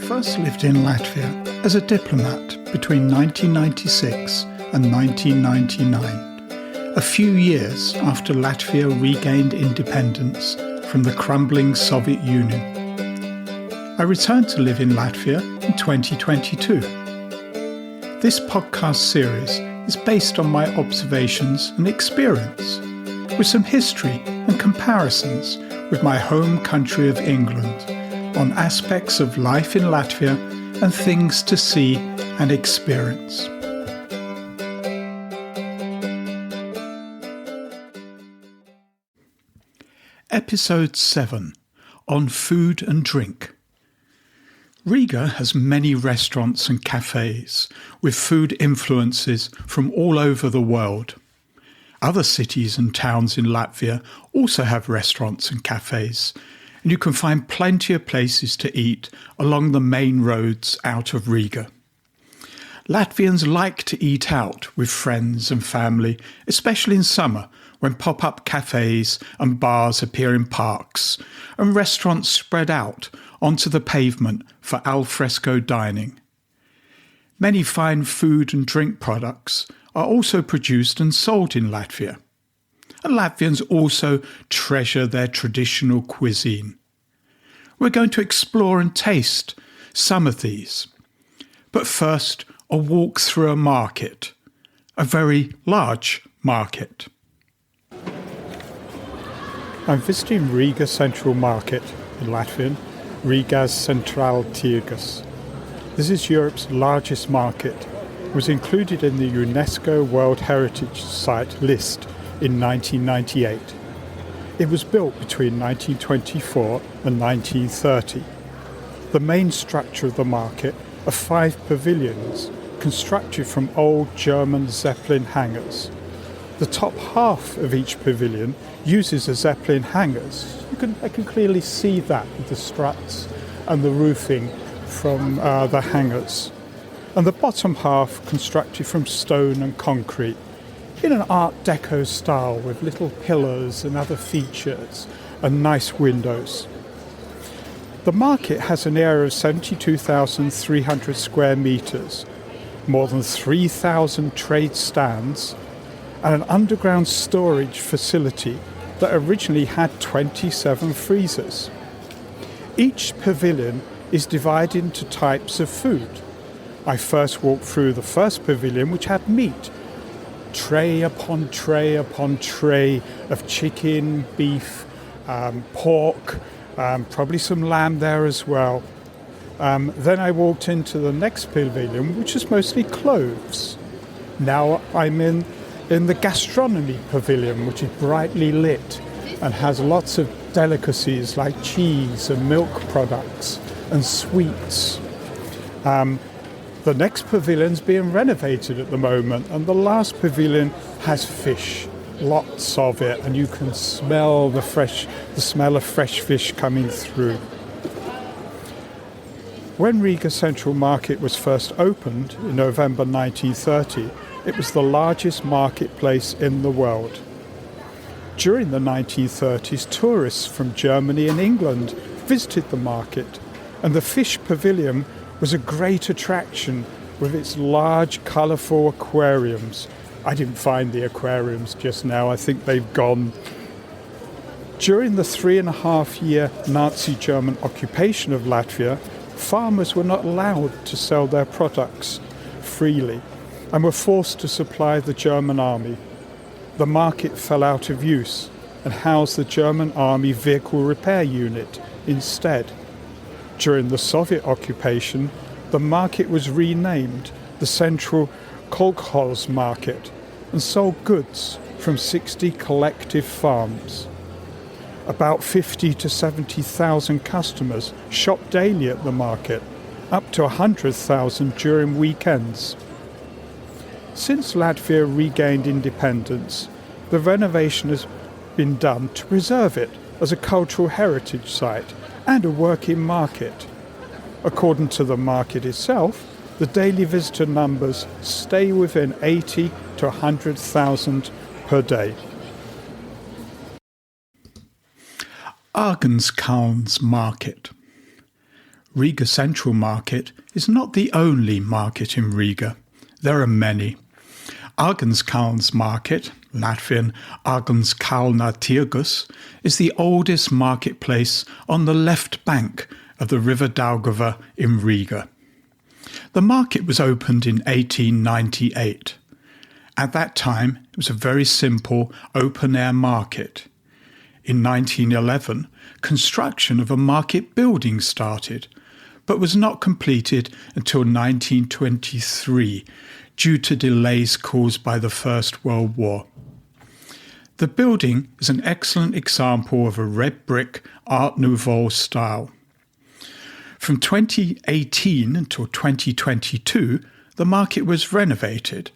first lived in Latvia as a diplomat between 1996 and 1999, a few years after Latvia regained independence from the crumbling Soviet Union. I returned to live in Latvia in 2022. This podcast series is based on my observations and experience, with some history and comparisons with my home country of England on aspects of life in Latvia and things to see and experience. Episode 7 on food and drink. Riga has many restaurants and cafes with food influences from all over the world. Other cities and towns in Latvia also have restaurants and cafes, and you can find plenty of places to eat along the main roads out of Riga. Latvians like to eat out with friends and family, especially in summer when pop-up cafes and bars appear in parks and restaurants spread out onto the pavement for alfresco dining. Many fine food and drink products are also produced and sold in Latvia. And Latvians also treasure their traditional cuisine. We're going to explore and taste some of these. But first, a walk through a market, a very large market. I'm visiting Riga Central Market in Latvian, Rigas Central Tirgus. This is Europe's largest market. It was included in the UNESCO World Heritage Site list in 1998. It was built between 1924 and 1930. The main structure of the market are 5 pavilions constructed from old German Zeppelin hangars. The top half of each pavilion uses a Zeppelin hangars. I can clearly see that with the struts and the roofing from the hangars. And the bottom half constructed from stone and concrete in an Art Deco style with little pillars and other features and nice windows. The market has an area of 72,300 square metres, more than 3,000 trade stands, and an underground storage facility that originally had 27 freezers. Each pavilion is divided into types of food. I first walked through the first pavilion, which had meat. Tray upon tray upon tray of chicken, beef, pork, probably some lamb there as well. Then I walked into the next pavilion, which is mostly cloves. Now I'm in the gastronomy pavilion, which is brightly lit and has lots of delicacies like cheese and milk products and sweets. The next pavilion's being renovated at the moment, and the last pavilion has fish, lots of it, and you can smell the smell of fresh fish coming through. When Riga Central Market was first opened in November 1930, it was the largest marketplace in the world. During the 1930s, tourists from Germany and England visited the market, and the fish pavilion was a great attraction with its large, colourful aquariums. I didn't find the aquariums just now, I think they've gone. During the 3.5-year Nazi German occupation of Latvia, farmers were not allowed to sell their products freely and were forced to supply the German army. The market fell out of use and housed the German Army Vehicle Repair Unit instead. During the Soviet occupation, the market was renamed the Central Kolkhoz Market and sold goods from 60 collective farms. About 50 to 70,000 customers shop daily at the market, up to 100,000 during weekends. Since Latvia regained independence, the renovation has been done to preserve it as a cultural heritage site and a working market. According to the market itself, the daily visitor numbers stay within 80 to 100,000 per day. Argenskalns Market. Riga Central Market is not the only market in Riga. There are many. Āgenskalns Market, Latvian Āgenskalna Tirgus, is the oldest marketplace on the left bank of the River Daugava in Riga. The market was opened in 1898. At that time, it was a very simple open-air market. In 1911, construction of a market building started, but was not completed until 1923 due to delays caused by the First World War. The building is an excellent example of a red brick Art Nouveau style. From 2018 until 2022, the market was renovated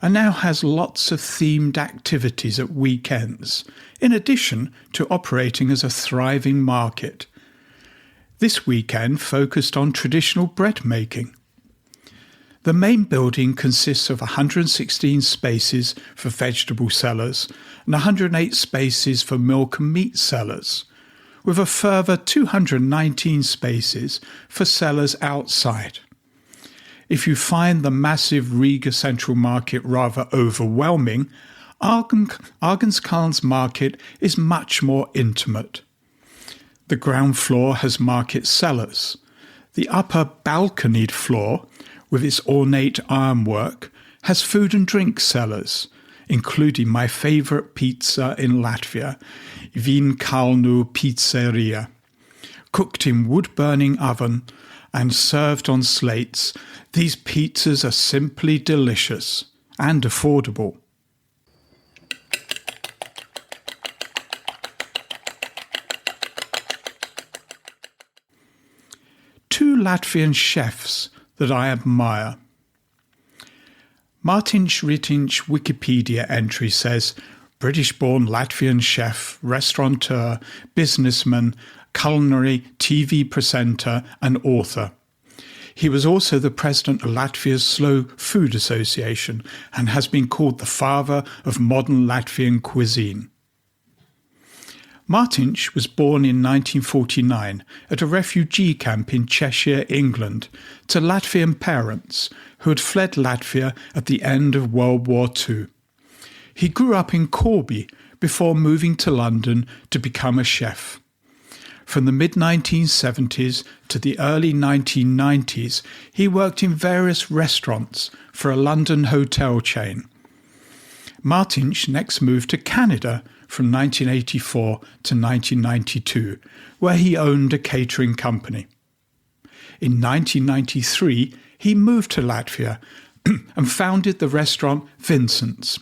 and now has lots of themed activities at weekends, in addition to operating as a thriving market. This weekend focused on traditional bread making. The main building consists of 116 spaces for vegetable sellers and 108 spaces for milk and meat sellers, with a further 219 spaces for sellers outside. If you find the massive Riga Central Market rather overwhelming, Āgenskalns Market is much more intimate. The ground floor has market sellers. The upper balconied floor, with its ornate ironwork, has food and drink sellers, including my favourite pizza in Latvia, Vīnkalnu Pizzeria. Cooked in wood-burning oven and served on slates, these pizzas are simply delicious and affordable. Two Latvian chefs that I admire. Martin Šritin's Wikipedia entry says, British-born Latvian chef, restaurateur, businessman, culinary TV presenter and author. He was also the president of Latvia's Slow Food Association and has been called the father of modern Latvian cuisine. Martinš was born in 1949 at a refugee camp in Cheshire, England, to Latvian parents who had fled Latvia at the end of World War II. He grew up in Corby before moving to London to become a chef. From the mid-1970s to the early 1990s, he worked in various restaurants for a London hotel chain. Martinš next moved to Canada from 1984 to 1992, where he owned a catering company. In 1993, he moved to Latvia and founded the restaurant Vincent's,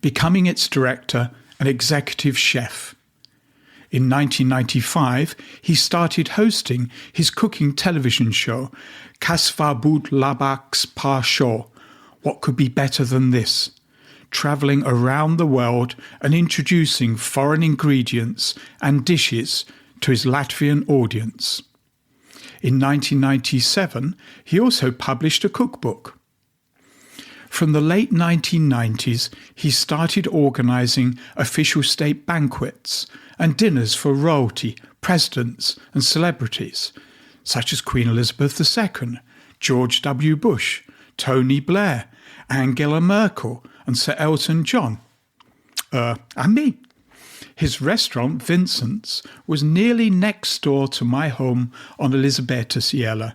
becoming its director and executive chef. In 1995, he started hosting his cooking television show, Kas var būt labāks par šo, What Could Be Better Than This?, travelling around the world and introducing foreign ingredients and dishes to his Latvian audience. In 1997, he also published a cookbook. From the late 1990s, he started organising official state banquets and dinners for royalty, presidents and celebrities, such as Queen Elizabeth II, George W. Bush, Tony Blair, Angela Merkel and Sir Elton John. And me. His restaurant, Vincent's, was nearly next door to my home on Elizabethsjärvi,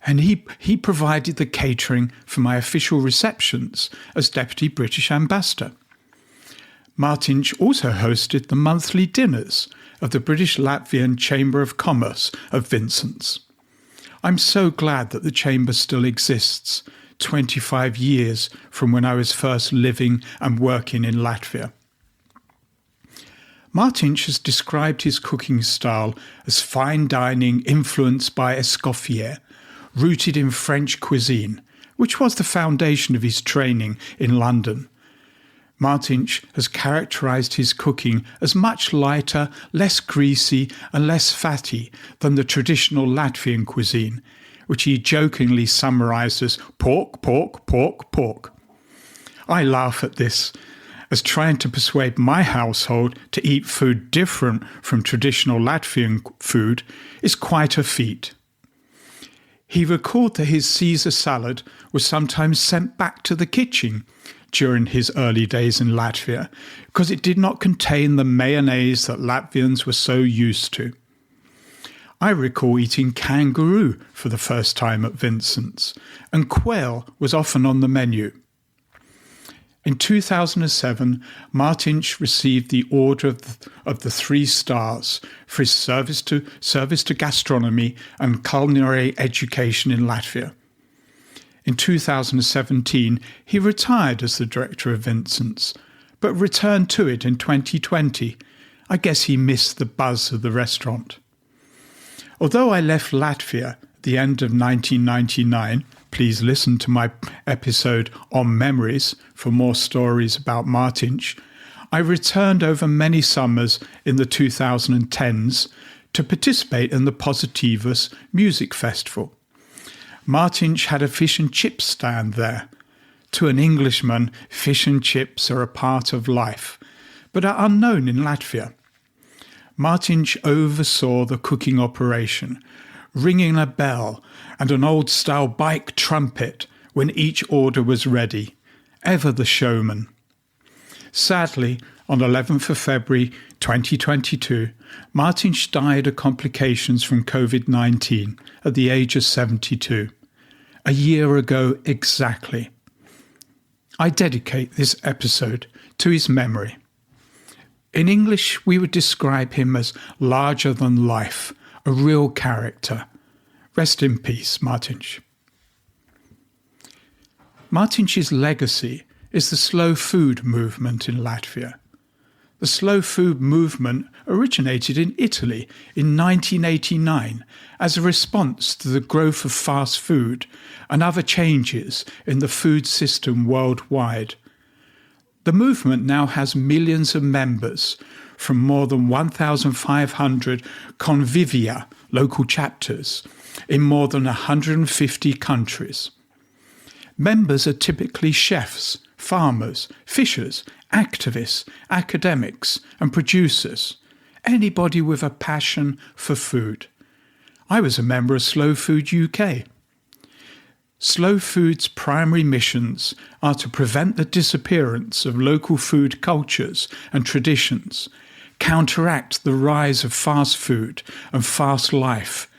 and he provided the catering for my official receptions as Deputy British Ambassador. Martinš also hosted the monthly dinners of the British Latvian Chamber of Commerce of Vincent's. I'm so glad that the chamber still exists, 25 years from when I was first living and working in Latvia. Martinš has described his cooking style as fine dining influenced by Escoffier, rooted in French cuisine, which was the foundation of his training in London. Martinš has characterised his cooking as much lighter, less greasy and less fatty than the traditional Latvian cuisine, which he jokingly summarised as pork, pork, pork, pork. I laugh at this, as trying to persuade my household to eat food different from traditional Latvian food is quite a feat. He recalled that his Caesar salad was sometimes sent back to the kitchen during his early days in Latvia because it did not contain the mayonnaise that Latvians were so used to. I recall eating kangaroo for the first time at Vincent's, and quail was often on the menu. In 2007, Martinš received the Order of the 3 Stars for his service to gastronomy and culinary education in Latvia. In 2017, he retired as the director of Vincent's, but returned to it in 2020. I guess he missed the buzz of the restaurant. Although I left Latvia at the end of 1999, please listen to my episode on memories for more stories about Martinš, I returned over many summers in the 2010s to participate in the Positivus Music Festival. Martinš had a fish and chips stand there. To an Englishman, fish and chips are a part of life, but are unknown in Latvia. Martinš oversaw the cooking operation, ringing a bell and an old-style bike trumpet when each order was ready, ever the showman. Sadly, on 11th of February 2022, Martinš died of complications from COVID-19 at the age of 72, a year ago exactly. I dedicate this episode to his memory. In English, we would describe him as larger than life, a real character. Rest in peace, Martinš. Martinš's legacy is the slow food movement in Latvia. The slow food movement originated in Italy in 1989 as a response to the growth of fast food and other changes in the food system worldwide. The movement now has millions of members from more than 1,500 convivia, local chapters, in more than 150 countries. Members are typically chefs, farmers, fishers, activists, academics, and producers. Anybody with a passion for food. I was a member of Slow Food UK. Slow Food's primary missions are to prevent the disappearance of local food cultures and traditions, counteract the rise of fast food and fast life,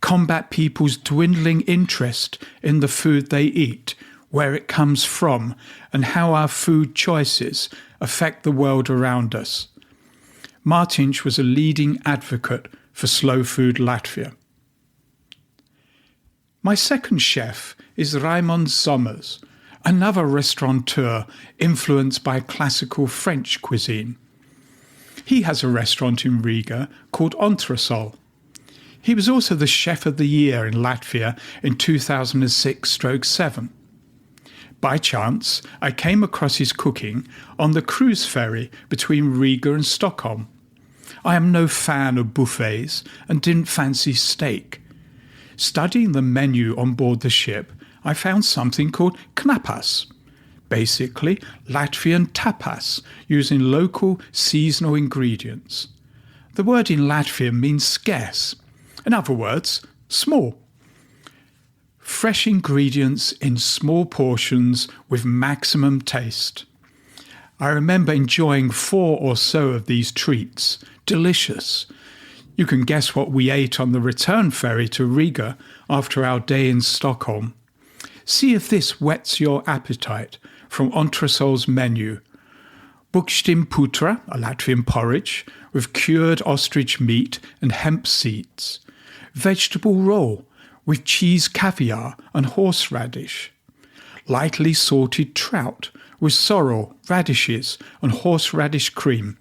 combat people's dwindling interest in the food they eat, where it comes from, and how our food choices affect the world around us. Martinš was a leading advocate for Slow Food Latvia. My second chef is Raimond Sommers, another restaurateur influenced by classical French cuisine. He has a restaurant in Riga called Entresol. He was also the Chef of the Year in Latvia in 2006-7. By chance, I came across his cooking on the cruise ferry between Riga and Stockholm. I am no fan of buffets and didn't fancy steak. Studying the menu on board the ship, I found something called knapas, basically Latvian tapas, using local seasonal ingredients. The word in Latvian means scarce. In other words, small. Fresh ingredients in small portions with maximum taste. I remember enjoying 4 or so of these treats. Delicious. You can guess what we ate on the return ferry to Riga after our day in Stockholm. See if this whets your appetite from Entresol's menu. Bukstim putra, a Latvian porridge, with cured ostrich meat and hemp seeds. Vegetable roll with cheese caviar and horseradish. Lightly salted trout with sorrel, radishes and horseradish cream.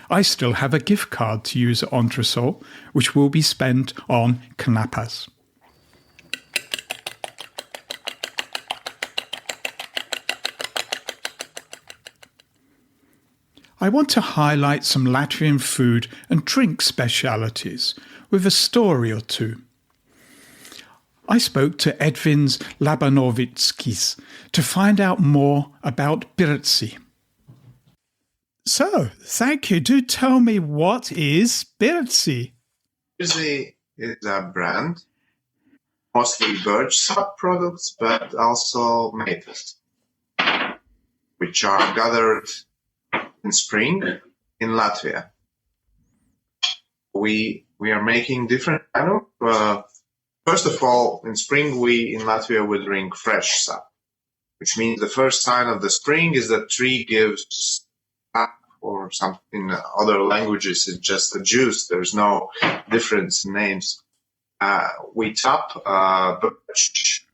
I still have a gift card to use at Entresol, which will be spent on knapas. I want to highlight some Latvian food and drink specialities with a story or two. I spoke to Edvins Labanovickis to find out more about Birzī. So, thank you. Do tell me, what is Birzī? Birzī is a brand mostly birch sap products, but also maples, which are gathered in spring in Latvia. We are making different kind of. First of all, in spring we in Latvia we drink fresh sap, which means the first sign of the spring is that tree gives sap, or something in other languages it's just a juice. There's no difference in names. We tap birch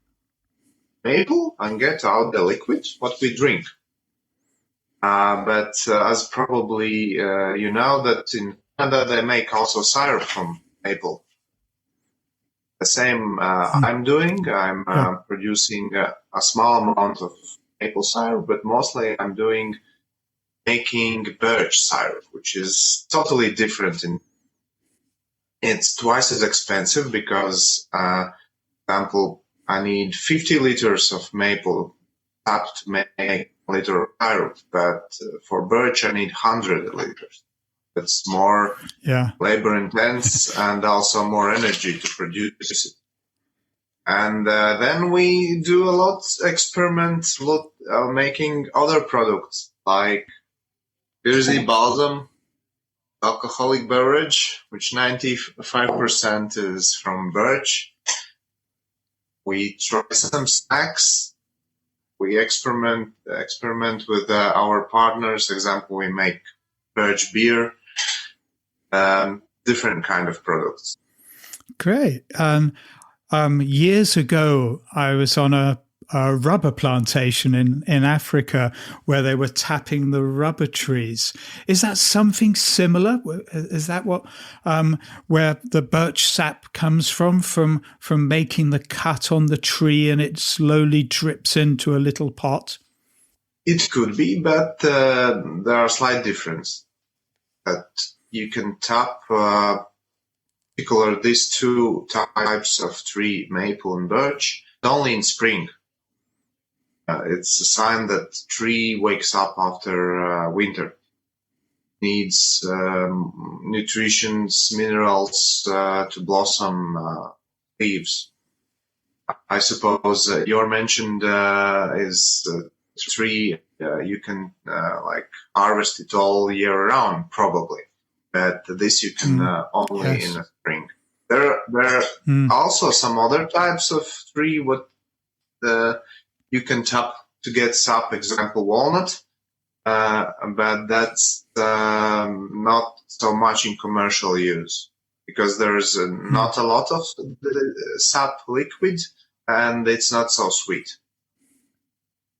maple and get out the liquid, what we drink. But as probably you know, that in Canada they make also syrup from maple. The same I'm doing. I'm producing a small amount of maple syrup, but mostly I'm making birch syrup, which is totally different. It's twice as expensive because, for example, I need 50 liters of maple sap to make a liter of syrup, but for birch I need 100 liters. It's more labor intense and also more energy to produce it. And then we do a lot making other products like Birzī balsam, alcoholic beverage, which 95% is from birch. We try some snacks. We experiment with our partners. For example, we make birch beer. Different kind of products. Great. Years ago, I was on a rubber plantation in Africa where they were tapping the rubber trees. Is that something similar? Is that what where the birch sap comes from making the cut on the tree and it slowly drips into a little pot? It could be, but there are slight differences. That you can tap particular these two types of tree, maple and birch, only in spring. It's a sign that tree wakes up after winter. Needs nutrition, minerals to blossom leaves. I suppose your mentioned is tree. You can harvest it all year round, probably. But this you can only in the spring. There are also some other types of tree what you can tap to get sap. Example, walnut, but that's not so much in commercial use because there's not a lot of sap liquid and it's not so sweet.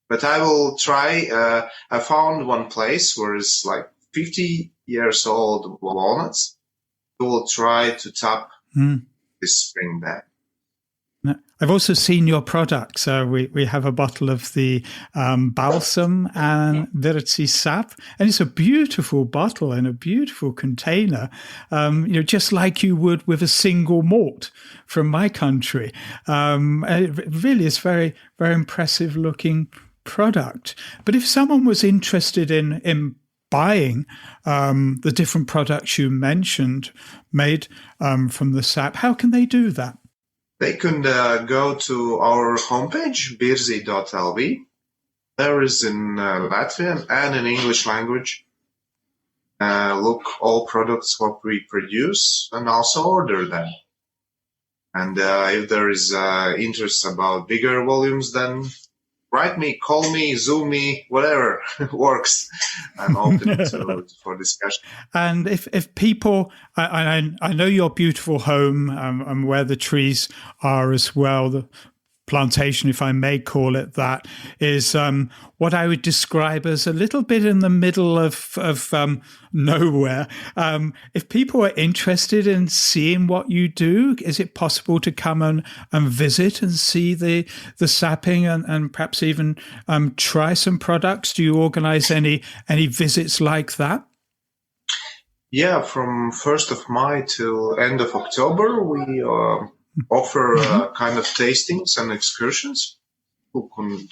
But I will try. I found one place where it's like 50 years old walnuts. We will try to tap this spring there. I've also seen your products. We have a bottle of the balsam and Birzī sap, and it's a beautiful bottle and a beautiful container. Just like you would with a single malt from my country. It really is very, very impressive looking product. But if someone was interested in buying the different products you mentioned made from the sap, how can they do that? They can go to our homepage, birzī.lv. There is in Latvian and in English language. Look all products what we produce and also order them. And if there is interest about bigger volumes, then write me, call me, Zoom me, whatever works. I'm open for discussion. And if people, I know your beautiful home and where the trees are as well, the plantation, if I may call it that, is what I would describe as a little bit in the middle of nowhere. If people are interested in seeing what you do, is it possible to come and visit and see the sapping and perhaps even try some products? Do you organize any visits like that? Yeah, from 1st of May till end of October, we offer kind of tastings and excursions. Who can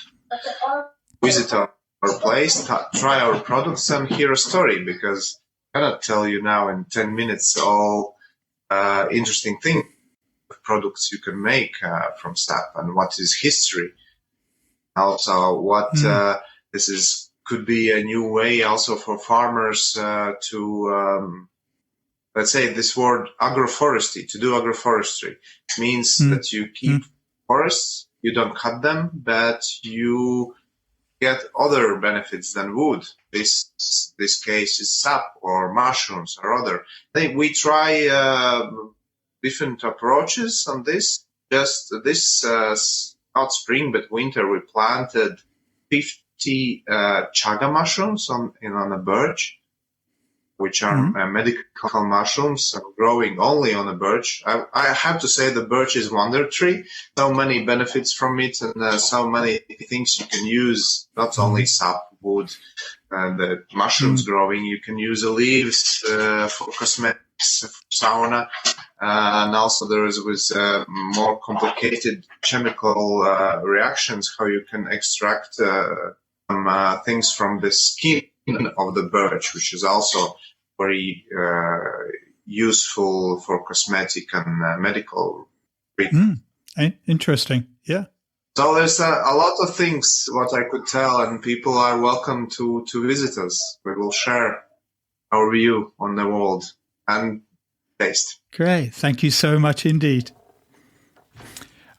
visit our place, try our products, and hear a story, because I cannot tell you now in 10 minutes all interesting things. products you can make from sap and what is history. Also, this could be a new way also for farmers to, let's say this word agroforestry, to do agroforestry. It means that you keep forests, you don't cut them, but you get other benefits than wood. This case is sap or mushrooms or other. We try different approaches on this. Just this not spring but winter, we planted 50 chaga mushrooms on a birch, which are medical mushrooms growing only on a birch. I have to say the birch is wonder tree. So many benefits from it and so many things you can use, not only sap, wood, and the mushrooms growing. You can use the leaves for cosmetics, for sauna. And also there is more complicated chemical reactions, how you can extract some things from the skin of the birch, which is also very useful for cosmetic and medical treatment. Interesting, yeah. So there's a lot of things what I could tell, and people are welcome to visit us. We will share our view on the world and taste. Great, thank you so much indeed.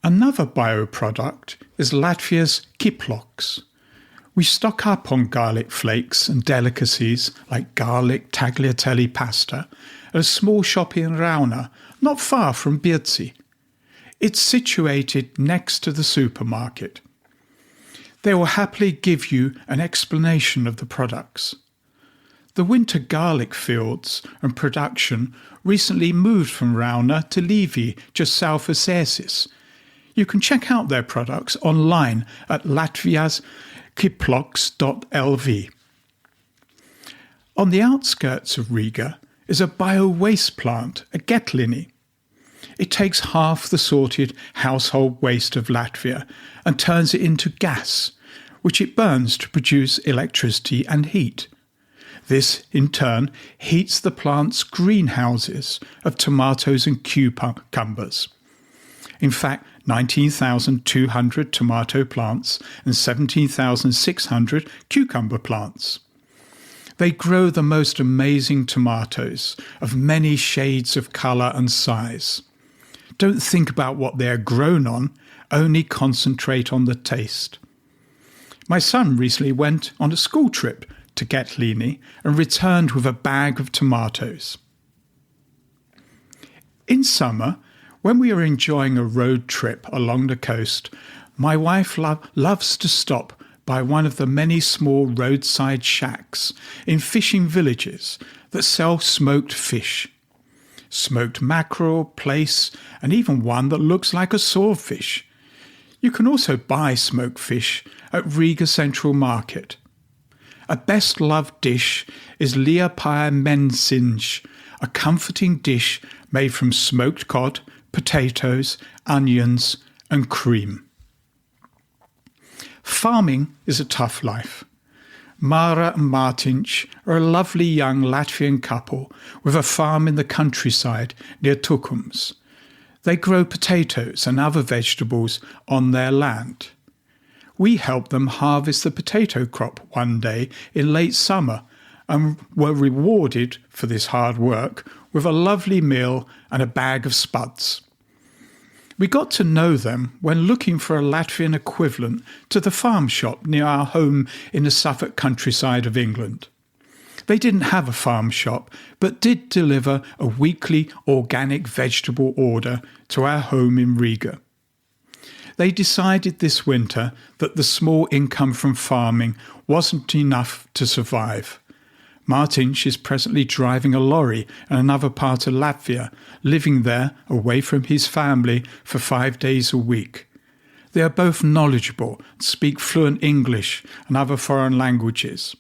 Another bioproduct is Latvia's kiploks. We stock up on garlic flakes and delicacies like garlic tagliatelle pasta at a small shop in Rauna, not far from Birzī. It's situated next to the supermarket. They will happily give you an explanation of the products. The winter garlic fields and production recently moved from Rauna to Livi, just south of Sēsis. You can check out their products online at Latvia's kiploks.lv. On the outskirts of Riga is a bio-waste plant, a Getlini. It takes half the sorted household waste of Latvia and turns it into gas, which it burns to produce electricity and heat. This, in turn, heats the plant's greenhouses of tomatoes and cucumbers. In fact, 19,200 tomato plants and 17,600 cucumber plants. They grow the most amazing tomatoes of many shades of colour and size. Don't think about what they are grown on, only concentrate on the taste. My son recently went on a school trip to Getlini and returned with a bag of tomatoes. In summer, when we are enjoying a road trip along the coast, my wife loves to stop by one of the many small roadside shacks in fishing villages that sell smoked fish. Smoked mackerel, plaice, and even one that looks like a swordfish. You can also buy smoked fish at Riga Central Market. A best-loved dish is liepaja mensiņš, a comforting dish made from smoked cod, potatoes, onions, and cream. Farming is a tough life. Mara and Martinch are a lovely young Latvian couple with a farm in the countryside near Tukums. They grow potatoes and other vegetables on their land. We helped them harvest the potato crop one day in late summer and were rewarded for this hard work with a lovely meal and a bag of spuds. We got to know them when looking for a Latvian equivalent to the farm shop near our home in the Suffolk countryside of England. They didn't have a farm shop, but did deliver a weekly organic vegetable order to our home in Riga. They decided this winter that the small income from farming wasn't enough to survive. Martinch is presently driving a lorry in another part of Latvia, living there away from his family for 5 days a week. They are both knowledgeable and speak fluent English and other foreign languages.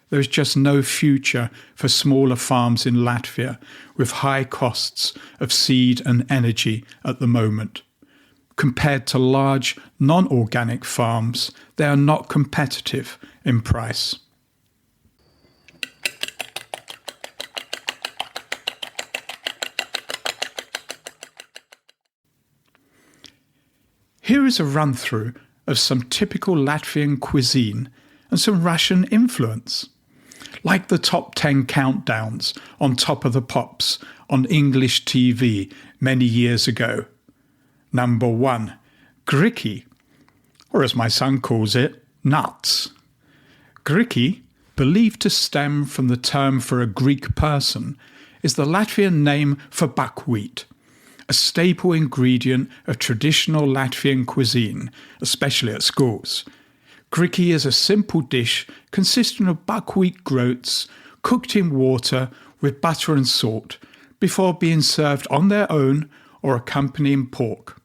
There is just no future for smaller farms in Latvia with high costs of seed and energy at the moment. Compared to large non-organic farms, they are not competitive in price. Here is a run-through of some typical Latvian cuisine and some Russian influence. Like the top 10 countdowns on Top of the Pops on English TV many years ago. Number 1, griki, or as my son calls it, nuts. Griki, believed to stem from the term for a Greek person, is the Latvian name for buckwheat, a staple ingredient of traditional Latvian cuisine, especially at schools. Griki is a simple dish consisting of buckwheat groats cooked in water with butter and salt before being served on their own or accompanying pork.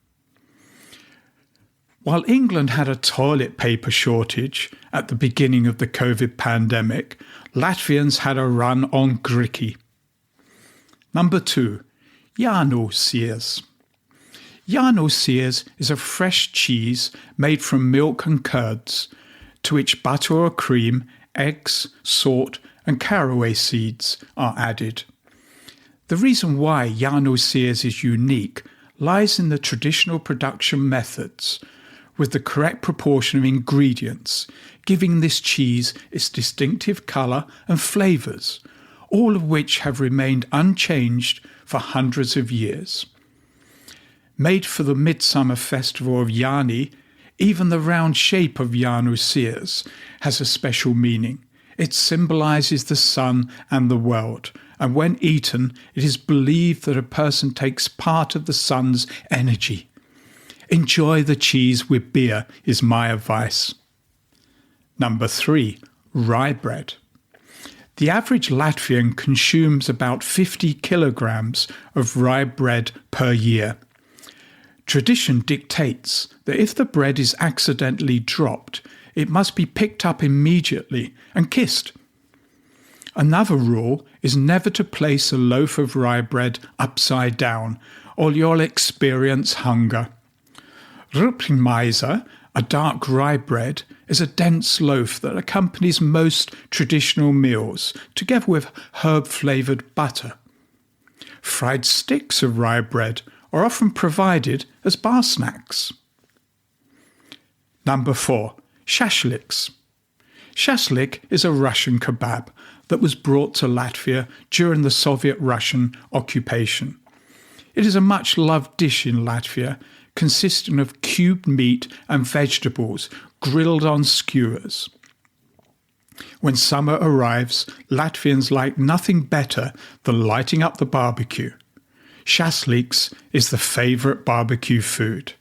While England had a toilet paper shortage at the beginning of the COVID pandemic, Latvians had a run on griki. Number 2, Jāņu siers. Jāņu siers is a fresh cheese made from milk and curds, to which butter or cream, eggs, salt and caraway seeds are added. The reason why Jāņu siers is unique lies in the traditional production methods, with the correct proportion of ingredients, giving this cheese its distinctive colour and flavours, all of which have remained unchanged for hundreds of years. Made for the midsummer festival of Jāņi, even the round shape of Jāņu siers has a special meaning. It symbolises the sun and the world, and when eaten, it is believed that a person takes part of the sun's energy. Enjoy the cheese with beer is my advice. Number 3, rye bread. The average Latvian consumes about 50 kilograms of rye bread per year. Tradition dictates that if the bread is accidentally dropped, it must be picked up immediately and kissed. Another rule is never to place a loaf of rye bread upside down, or you'll experience hunger. Rupjmaisa, a dark rye bread, is a dense loaf that accompanies most traditional meals, together with herb-flavoured butter. Fried sticks of rye bread are often provided as bar snacks. Number 4, shashliks. Shashlik is a Russian kebab that was brought to Latvia during the Soviet-Russian occupation. It is a much-loved dish in Latvia, consisting of cubed meat and vegetables grilled on skewers. When summer arrives, Latvians like nothing better than lighting up the barbecue. Shashliks is the favourite barbecue food.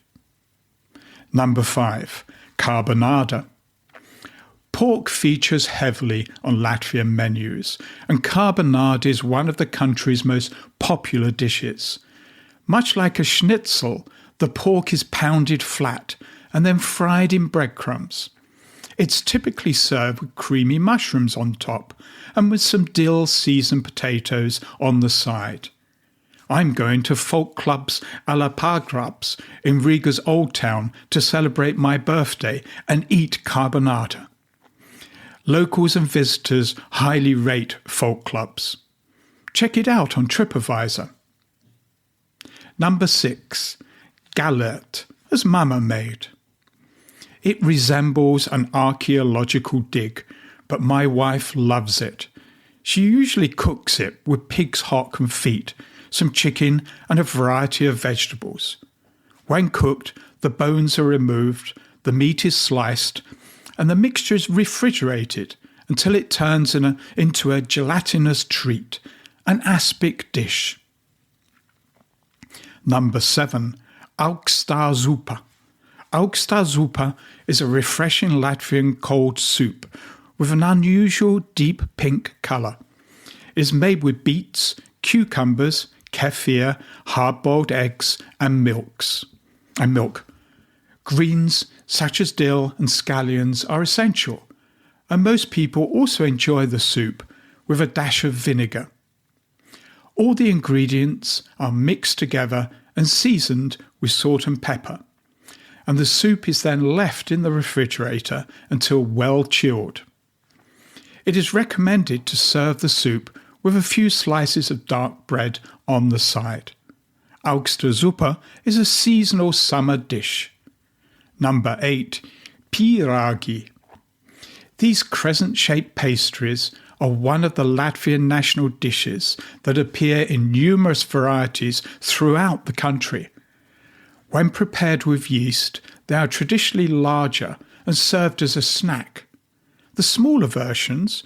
Number 5, carbonara. Pork features heavily on Latvian menus, and carbonara is one of the country's most popular dishes. Much like a schnitzel, the pork is pounded flat and then fried in breadcrumbs. It's typically served with creamy mushrooms on top and with some dill-seasoned potatoes on the side. I'm going to folk clubs a la Pagrabs in Riga's Old Town to celebrate my birthday and eat carbonara. Locals and visitors highly rate folk clubs. Check it out on TripAdvisor. Number 6, galert, as Mama made. It resembles an archaeological dig, but my wife loves it. She usually cooks it with pig's hock and feet, some chicken and a variety of vegetables. When cooked, the bones are removed, the meat is sliced, and the mixture is refrigerated until it turns into a gelatinous treat, an aspic dish. Number 7, augstā zupa is a refreshing Latvian cold soup with an unusual deep pink colour. It is made with beets, cucumbers, kefir, hard-boiled eggs and milk. Greens such as dill and scallions are essential, and most people also enjoy the soup with a dash of vinegar. All the ingredients are mixed together and seasoned with salt and pepper, and the soup is then left in the refrigerator until well chilled. It is recommended to serve the soup with a few slices of dark bread on the side. Augstā zupa is a seasonal summer dish. Number 8. Pirāgi. These crescent-shaped pastries are one of the Latvian national dishes that appear in numerous varieties throughout the country. When prepared with yeast, they are traditionally larger and served as a snack. The smaller versions,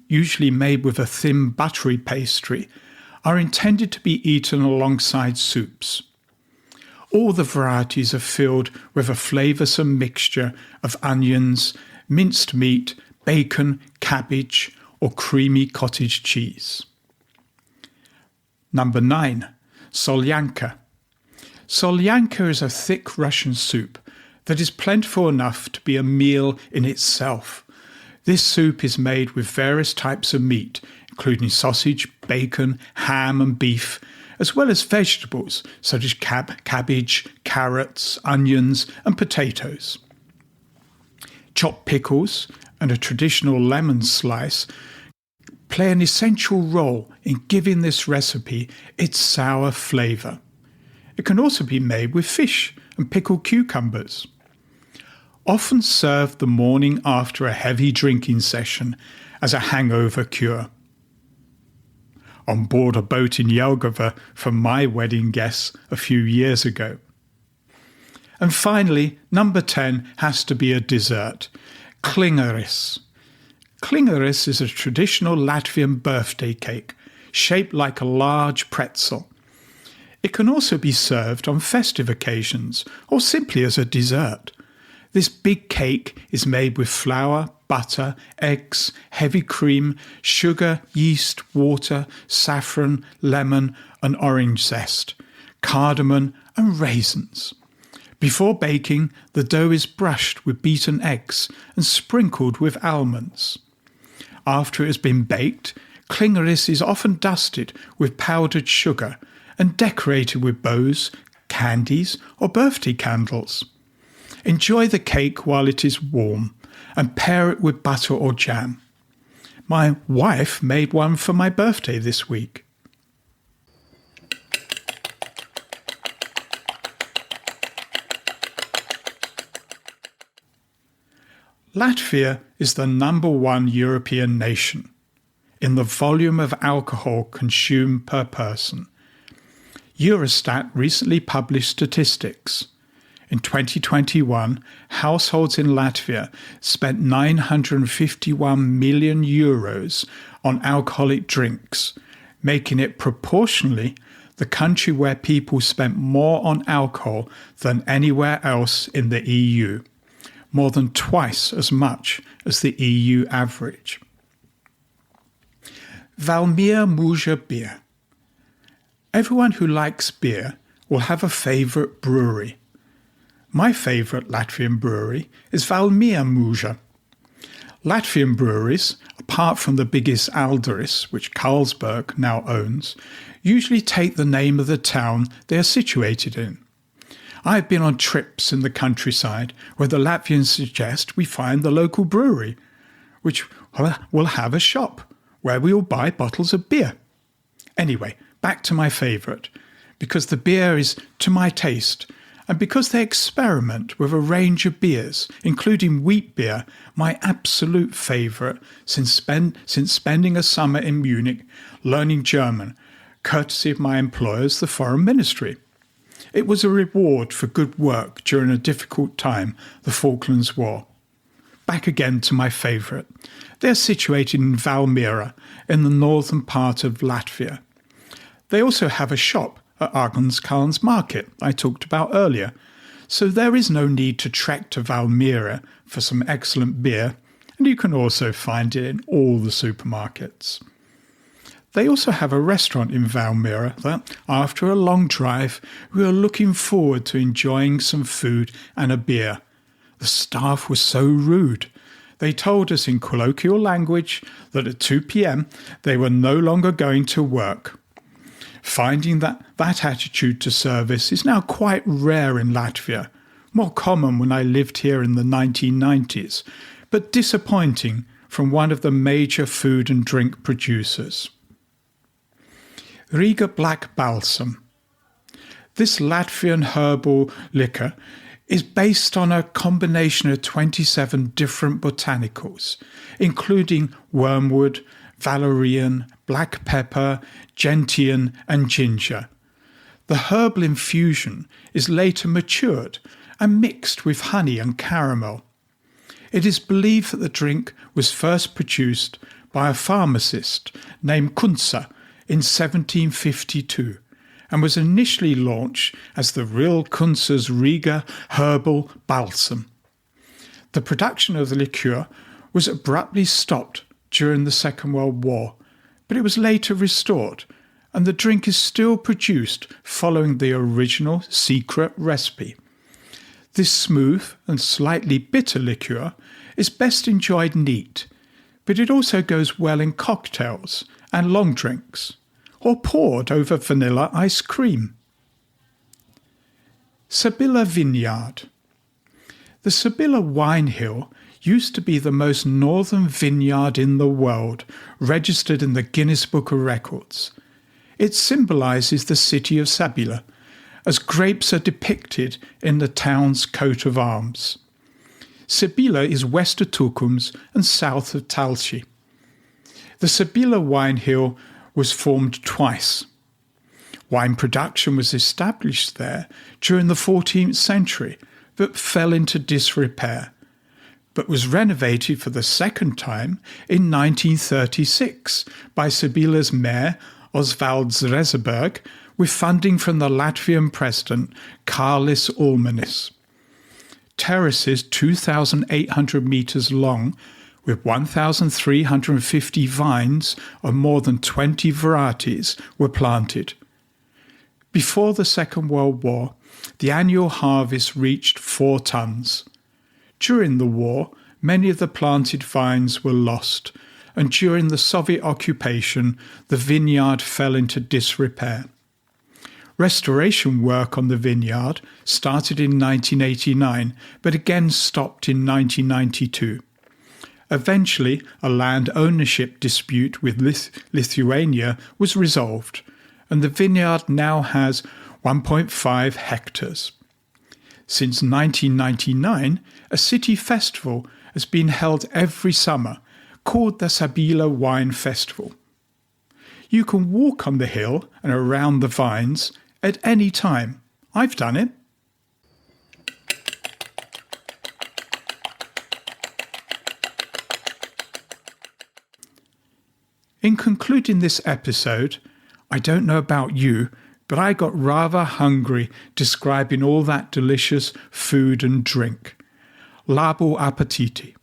usually made with a thin buttery pastry, are intended to be eaten alongside soups. All the varieties are filled with a flavoursome mixture of onions, minced meat, bacon, cabbage, or creamy cottage cheese. Number 9. Solyanka. Solyanka is a thick Russian soup that is plentiful enough to be a meal in itself. This soup is made with various types of meat, including sausage, bacon, ham and beef, as well as vegetables such as cabbage, carrots, onions and potatoes. Chopped pickles and a traditional lemon slice play an essential role in giving this recipe its sour flavour. It can also be made with fish and pickled cucumbers. Often served the morning after a heavy drinking session as a hangover cure. On board a boat in Jelgava for my wedding guests a few years ago. And finally, number 10 has to be a dessert, klingeris. Klingeris is a traditional Latvian birthday cake, shaped like a large pretzel. It can also be served on festive occasions or simply as a dessert. This big cake is made with flour, butter, eggs, heavy cream, sugar, yeast, water, saffron, lemon and orange zest, cardamom and raisins. Before baking, the dough is brushed with beaten eggs and sprinkled with almonds. After it has been baked, klingeris is often dusted with powdered sugar and decorated with bows, candies or birthday candles. Enjoy the cake while it is warm and pair it with butter or jam. My wife made one for my birthday this week. Latvia is the number 1 European nation in the volume of alcohol consumed per person. Eurostat recently published statistics. In 2021, households in Latvia spent 951 million euros on alcoholic drinks, making it proportionally the country where people spent more on alcohol than anywhere else in the EU, more than twice as much as the EU average. Valmiera Mūža beer. Everyone who likes beer will have a favourite brewery. My favourite Latvian brewery is Valmiera Mūža. Latvian breweries, apart from the biggest Alderis, which Carlsberg now owns, usually take the name of the town they are situated in. I've been on trips in the countryside where the Latvians suggest we find the local brewery, which will have a shop where we will buy bottles of beer. Anyway, back to my favourite, because the beer is to my taste, and because they experiment with a range of beers, including wheat beer, my absolute favourite since spending a summer in Munich learning German, courtesy of my employers, the Foreign Ministry. It was a reward for good work during a difficult time, the Falklands War. Back again to my favourite. They're situated in Valmiera, in the northern part of Latvia. They also have a shop at Agenskalns Market I talked about earlier, so there is no need to trek to Valmiera for some excellent beer, and you can also find it in all the supermarkets. They also have a restaurant in Valmiera that, after a long drive, we are looking forward to enjoying some food and a beer. The staff was so rude. They told us in colloquial language that at 2 p.m. they were no longer going to work. Finding that attitude to service is now quite rare in Latvia, more common when I lived here in the 1990s, but disappointing from one of the major food and drink producers. Riga Black Balsam. This Latvian herbal liquor is based on a combination of 27 different botanicals, including wormwood, valerian, black pepper, gentian and ginger. The herbal infusion is later matured and mixed with honey and caramel. It is believed that the drink was first produced by a pharmacist named Kunze in 1752 and was initially launched as the real Kunze's Riga herbal balsam. The production of the liqueur was abruptly stopped during the Second World War, but it was later restored, and the drink is still produced following the original secret recipe. This smooth and slightly bitter liqueur is best enjoyed neat, but it also goes well in cocktails and long drinks, or poured over vanilla ice cream. Sybilla Vineyard. The Sybilla wine hill used to be the most northern vineyard in the world, registered in the Guinness Book of Records. It symbolises the city of Sybilla, as grapes are depicted in the town's coat of arms. Sybilla is west of Tukums and south of Talsi. The Sybilla wine hill was formed twice. Wine production was established there during the 14th century, but fell into disrepair, but was renovated for the second time in 1936 by Sybilla's mayor Oswald Zrezeberg, with funding from the Latvian president Kārlis Ulmanis. Terraces 2,800 metres long, with 1,350 vines of more than 20 varieties were planted. Before the Second World War, the annual harvest reached 4 tons. During the war, many of the planted vines were lost, and during the Soviet occupation, the vineyard fell into disrepair. Restoration work on the vineyard started in 1989, but again stopped in 1992. Eventually, a land ownership dispute with Lithuania was resolved, and the vineyard now has 1.5 hectares. Since 1999, a city festival has been held every summer, called the Sybilla Wine Festival. You can walk on the hill and around the vines at any time. I've done it. In concluding this episode, I don't know about you, but I got rather hungry describing all that delicious food and drink. Labu apetiti.